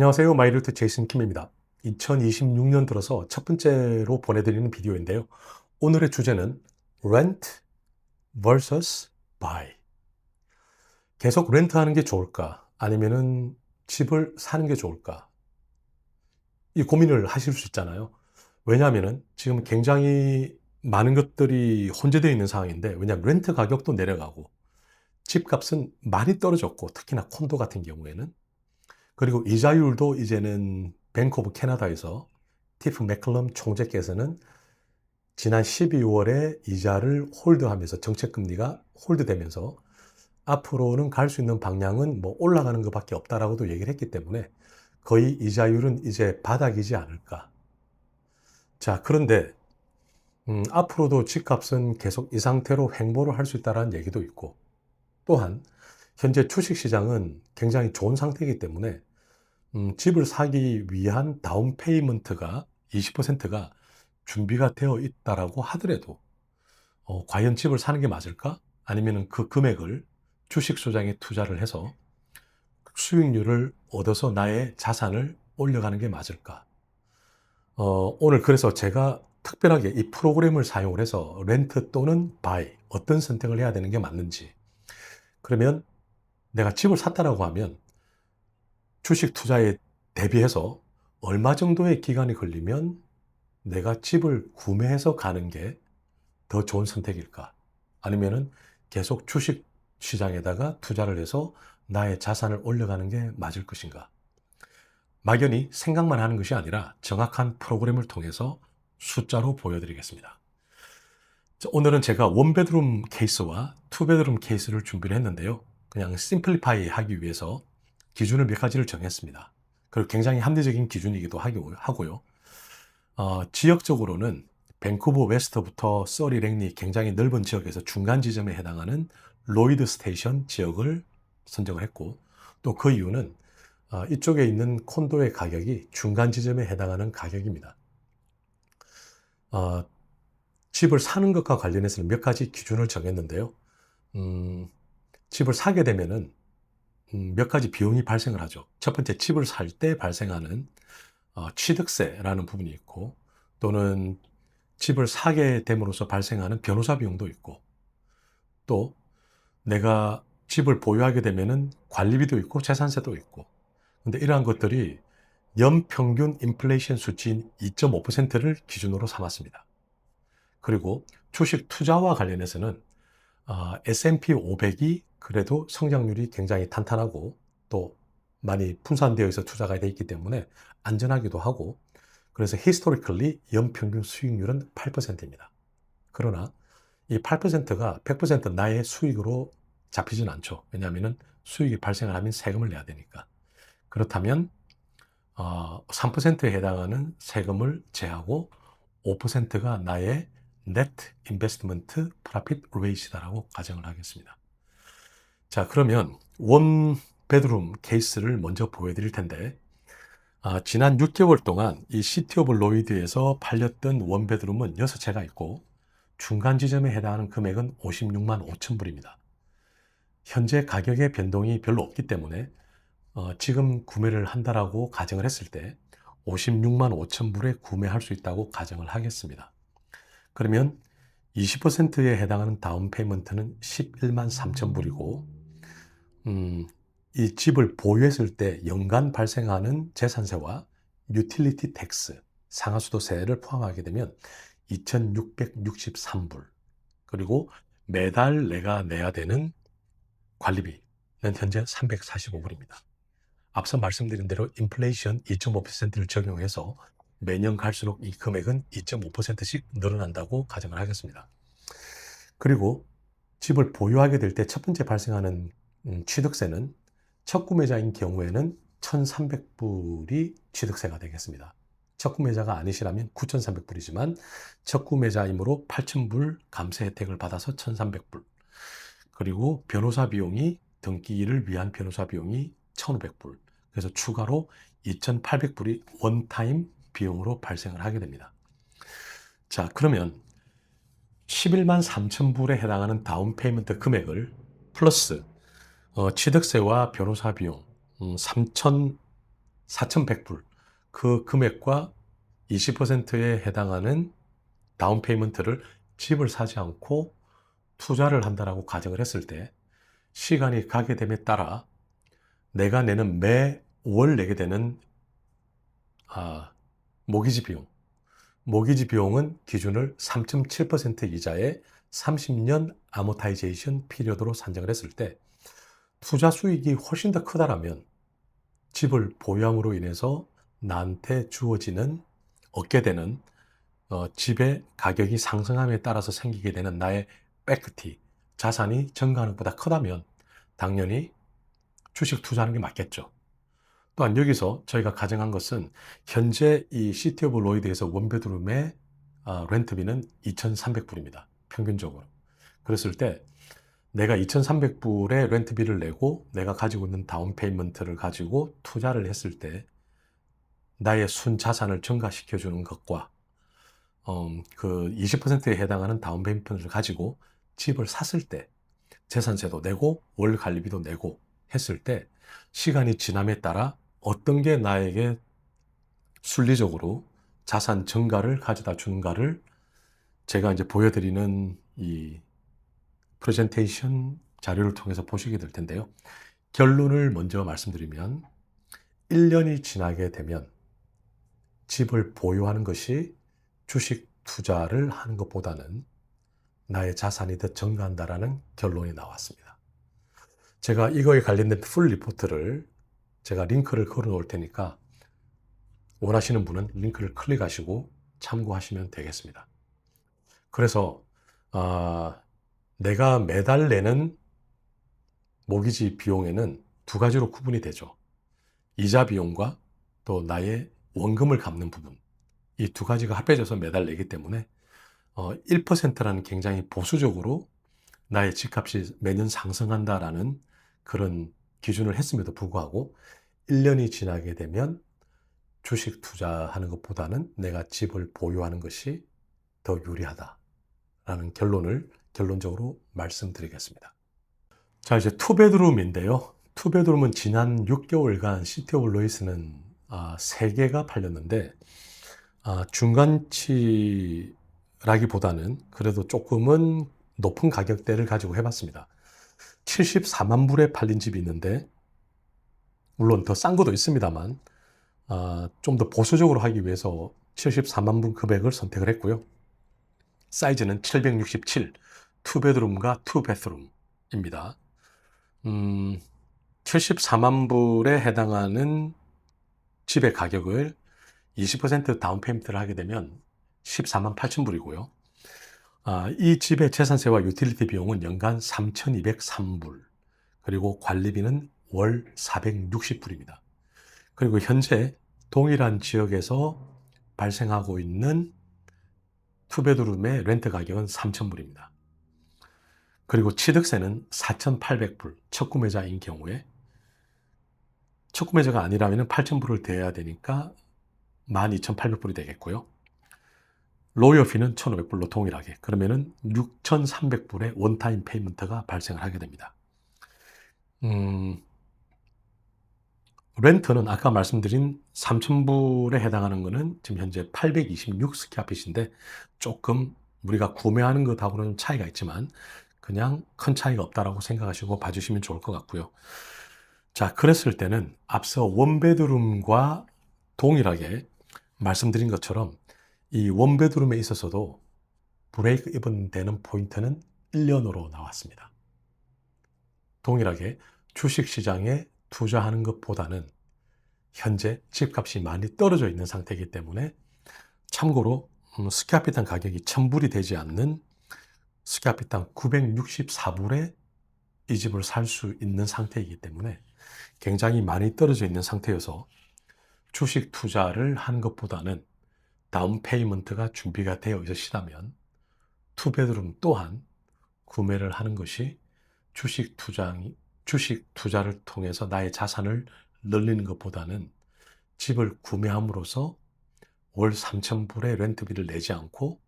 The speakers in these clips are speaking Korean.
안녕하세요. 마이루트 제이슨 킴입니다. 2026년 들어서 첫 번째로 보내드리는 비디오인데요. 오늘의 주제는 Rent vs Buy. 계속 렌트하는 게 좋을까? 아니면은 집을 사는 게 좋을까? 이 고민을 하실 수 있잖아요. 왜냐하면은 지금 굉장히 많은 것들이 혼재되어 있는 상황인데, 왜냐하면 렌트 가격도 내려가고 집값은 많이 떨어졌고, 특히나 콘도 같은 경우에는, 그리고 이자율도 이제는 뱅크 오브 캐나다에서 티프 맥컬럼 총재께서는 지난 12월에 이자를 홀드하면서 정책금리가 홀드되면서 앞으로는 갈 수 있는 방향은 뭐 올라가는 것밖에 없다라고도 얘기를 했기 때문에 거의 이자율은 이제 바닥이지 않을까. 자, 그런데 앞으로도 집값은 계속 이 상태로 횡보를 할 수 있다는 얘기도 있고, 또한 현재 주식시장은 굉장히 좋은 상태이기 때문에 집을 사기 위한 다운 페이먼트가 20%가 준비가 되어 있다라고 하더라도 과연 집을 사는 게 맞을까? 아니면 그 금액을 주식 시장에 투자를 해서 수익률을 얻어서 나의 자산을 올려가는 게 맞을까? 오늘 그래서 제가 특별하게 이 프로그램을 사용을 해서 렌트 또는 바이 어떤 선택을 해야 되는 게 맞는지, 그러면 내가 집을 샀다라고 하면 주식 투자에 대비해서 얼마 정도의 기간이 걸리면 내가 집을 구매해서 가는 게 더 좋은 선택일까? 아니면은 계속 주식 시장에다가 투자를 해서 나의 자산을 올려가는 게 맞을 것인가? 막연히 생각만 하는 것이 아니라 정확한 프로그램을 통해서 숫자로 보여드리겠습니다. 오늘은 제가 원베드룸 케이스와 투베드룸 케이스를 준비를 했는데요. 그냥 심플리파이 하기 위해서 기준을 몇 가지를 정했습니다. 그리고 굉장히 합리적인 기준이기도 하고요. 지역적으로는 밴쿠버 웨스트부터 서리 랭리 굉장히 넓은 지역에서 중간 지점에 해당하는 로이드 스테이션 지역을 선정을 했고, 또 그 이유는 이쪽에 있는 콘도의 가격이 중간 지점에 해당하는 가격입니다. 집을 사는 것과 관련해서는 몇 가지 기준을 정했는데요. 집을 사게 되면은 몇 가지 비용이 발생을 하죠. 첫 번째, 집을 살 때 발생하는 취득세라는 부분이 있고, 또는 집을 사게 됨으로써 발생하는 변호사 비용도 있고, 또 내가 집을 보유하게 되면은 관리비도 있고 재산세도 있고, 근데 이러한 것들이 연평균 인플레이션 수치인 2.5%를 기준으로 삼았습니다. 그리고 주식 투자와 관련해서는 S&P 500이 그래도 성장률이 굉장히 탄탄하고 또 많이 분산되어 있어 투자가 되어 있기 때문에 안전하기도 하고, 그래서 historically 연평균 수익률은 8%입니다. 그러나 이 8%가 100% 나의 수익으로 잡히진 않죠. 왜냐하면 수익이 발생을 하면 세금을 내야 되니까. 그렇다면 3%에 해당하는 세금을 제하고 5%가 나의 net investment profit rate이다라고 가정을 하겠습니다. 자, 그러면 원 베드룸 케이스를 먼저 보여드릴 텐데, 지난 6개월 동안 이 시티 오브 로이드에서 팔렸던 원 베드룸은 6채가 있고 중간 지점에 해당하는 금액은 56만 5천 불입니다. 현재 가격의 변동이 별로 없기 때문에 지금 구매를 한다라고 가정을 했을 때 56만 5천 불에 구매할 수 있다고 가정을 하겠습니다. 그러면 20%에 해당하는 다운 페이먼트는 11만 3천 불이고, 이 집을 보유했을 때 연간 발생하는 재산세와 유틸리티 텍스, 상하수도세를 포함하게 되면 2,663불, 그리고 매달 내가 내야 되는 관리비는 현재 345불입니다. 앞서 말씀드린 대로 인플레이션 2.5%를 적용해서 매년 갈수록 이 금액은 2.5%씩 늘어난다고 가정을 하겠습니다. 그리고 집을 보유하게 될 때 첫 번째 발생하는 취득세는 첫 구매자인 경우에는 1,300불이 취득세가 되겠습니다. 첫 구매자가 아니시라면 9,300불이지만 첫 구매자이므로 8,000불 감세 혜택을 받아서 1,300불. 그리고 변호사 비용이, 등기를 위한 변호사 비용이 1,500불. 그래서 추가로 2,800불이 원타임 비용으로 발생을 하게 됩니다. 자, 그러면 11만 3천 불에 해당하는 다운 페이먼트 금액을 플러스 취득세와 변호사 비용 3,400 4,100불 그 금액과 20%에 해당하는 다운 페이먼트를 집을 사지 않고 투자를 한다라고 가정을 했을 때 시간이 가게 됨에 따라 내가 내는 매월 내게 되는 모기지 비용은 기준을 3.7% 이자의 30년 아모타이제이션 피리어드로 산정을 했을 때 투자 수익이 훨씬 더 크다라면 집을 보유함으로 인해서 나한테 주어지는 얻게 되는 집의 가격이 상승함에 따라서 생기게 되는 나의 equity, 자산이 증가하는 것보다 크다면 당연히 주식 투자하는 게 맞겠죠. 또한 여기서 저희가 가정한 것은 현재 이 시티 오브 로이드에서 원베드룸의 렌트비는 2,300불입니다. 평균적으로. 그랬을 때 내가 2,300불의 렌트비를 내고 내가 가지고 있는 다운 페이먼트를 가지고 투자를 했을 때 나의 순자산을 증가시켜주는 것과 그 20%에 해당하는 다운 페이먼트를 가지고 집을 샀을 때 재산세도 내고 월 관리비도 내고 했을 때 시간이 지남에 따라 어떤 게 나에게 순리적으로 자산 증가를 가져다 주는가를 제가 이제 보여드리는 이 프레젠테이션 자료를 통해서 보시게 될 텐데요. 결론을 먼저 말씀드리면 1년이 지나게 되면 집을 보유하는 것이 주식 투자를 하는 것보다는 나의 자산이 더 증가한다라는 결론이 나왔습니다. 제가 이거에 관련된 풀 리포트를 제가 링크를 걸어 놓을 테니까 원하시는 분은 링크를 클릭하시고 참고하시면 되겠습니다. 그래서 내가 매달 내는 모기지 비용에는 두 가지로 구분이 되죠. 이자 비용과 또 나의 원금을 갚는 부분, 이 두 가지가 합해져서 매달 내기 때문에 1%라는 굉장히 보수적으로 나의 집값이 매년 상승한다라는 그런 기준을 했음에도 불구하고 1년이 지나게 되면 주식 투자하는 것보다는 내가 집을 보유하는 것이 더 유리하다라는 결론을 결론적으로 말씀드리겠습니다. 자, 이제 투베드룸인데요. 투베드룸은 지난 6개월간 시티 오브 로이스는 3개가 팔렸는데 중간치라기보다는 그래도 조금은 높은 가격대를 가지고 해봤습니다. 74만 불에 팔린 집이 있는데 물론 더 싼 것도 있습니다만 좀 더 보수적으로 하기 위해서 74만 불 금액을 선택을 했고요. 사이즈는 767, 투베드룸과 투베스룸입니다. 74만 불에 해당하는 집의 가격을 20% 다운 페이먼트를 하게 되면 14만 8천 불이고요. 이 집의 재산세와 유틸리티 비용은 연간 3,203불, 그리고 관리비는 월 460불입니다. 그리고 현재 동일한 지역에서 발생하고 있는 투베드룸의 렌트 가격은 3,000불입니다. 그리고 취득세는 4,800불, 첫 구매자인 경우에, 첫 구매자가 아니라면 8,000불을 대야 되니까 12,800불이 되겠고요. 로이어피는 1,500불로 동일하게, 그러면은 6,300불의 원타임 페이먼트가 발생을 하게 됩니다. 렌트는 아까 말씀드린 3,000불에 해당하는 것은 지금 현재 826 스퀘어핏인데 조금 우리가 구매하는 것하고는 차이가 있지만 그냥 큰 차이가 없다라고 생각하시고 봐주시면 좋을 것 같고요. 자, 그랬을 때는 앞서 원베드룸과 동일하게 말씀드린 것처럼 이 원베드룸에 있어서도 브레이크 이븐 되는 포인트는 1년으로 나왔습니다. 동일하게 주식시장에 투자하는 것보다는 현재 집값이 많이 떨어져 있는 상태이기 때문에 참고로 스퀘어핏당 가격이 1,000불이 되지 않는 스퀘어핏당 964불에 이 집을 살 수 있는 상태이기 때문에 굉장히 많이 떨어져 있는 상태여서 주식 투자를 하는 것보다는 다운 페이먼트가 준비가 되어 있으시다면 투베드룸 또한 구매를 하는 것이 주식 투자를 통해서 나의 자산을 늘리는 것보다는 집을 구매함으로써 월 3,000불의 렌트비를 내지 않고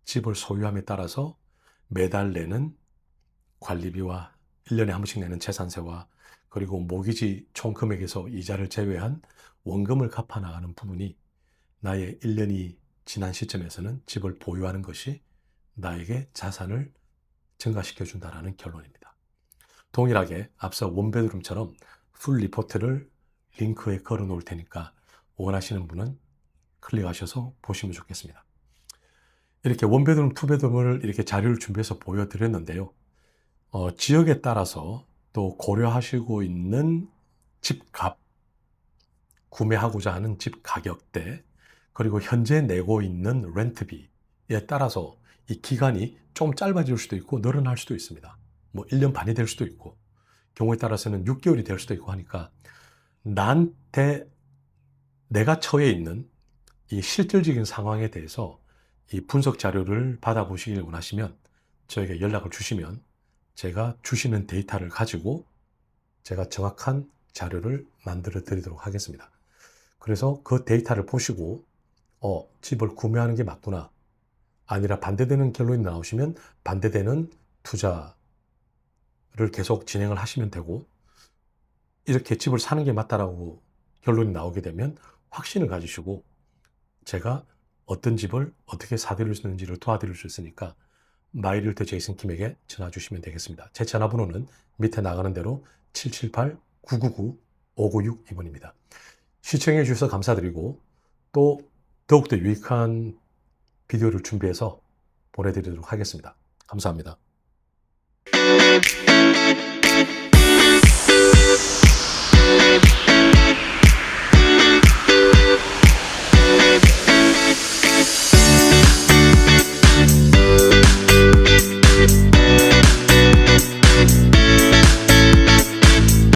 집을 소유함에 따라서 매달 내는 관리비와 1년에 한 번씩 내는 재산세와 그리고 모기지 총 금액에서 이자를 제외한 원금을 갚아 나가는 부분이 나의 1년이 지난 시점에서는 집을 보유하는 것이 나에게 자산을 증가시켜 준다라는 결론입니다. 동일하게 앞서 원베드룸처럼 풀 리포트를 링크에 걸어 놓을 테니까 원하시는 분은 클릭하셔서 보시면 좋겠습니다. 이렇게 원베드룸, 투베드룸을 이렇게 자료를 준비해서 보여드렸는데요. 지역에 따라서 또 고려하시고 있는 집값, 구매하고자 하는 집 가격대, 그리고 현재 내고 있는 렌트비에 따라서 이 기간이 좀 짧아질 수도 있고 늘어날 수도 있습니다. 뭐 1년 반이 될 수도 있고 경우에 따라서는 6개월이 될 수도 있고 하니까 나한테 내가 처해 있는 이 실질적인 상황에 대해서 이 분석 자료를 받아보시길 원하시면 저에게 연락을 주시면 제가 주시는 데이터를 가지고 제가 정확한 자료를 만들어 드리도록 하겠습니다. 그래서 그 데이터를 보시고 집을 구매하는 게 맞구나, 아니라 반대되는 결론이 나오시면 반대되는 투자를 계속 진행을 하시면 되고, 이렇게 집을 사는 게 맞다라고 결론이 나오게 되면 확신을 가지시고 제가 어떤 집을 어떻게 사드릴 수 있는지를 도와드릴 수 있으니까 마이리얼터 제이슨 킴에게 전화 주시면 되겠습니다. 제 전화번호는 밑에 나가는 대로 778-999-596-2번입니다. 시청해 주셔서 감사드리고 또 더욱더 유익한 비디오를 준비해서 보내드리도록 하겠습니다. 감사합니다.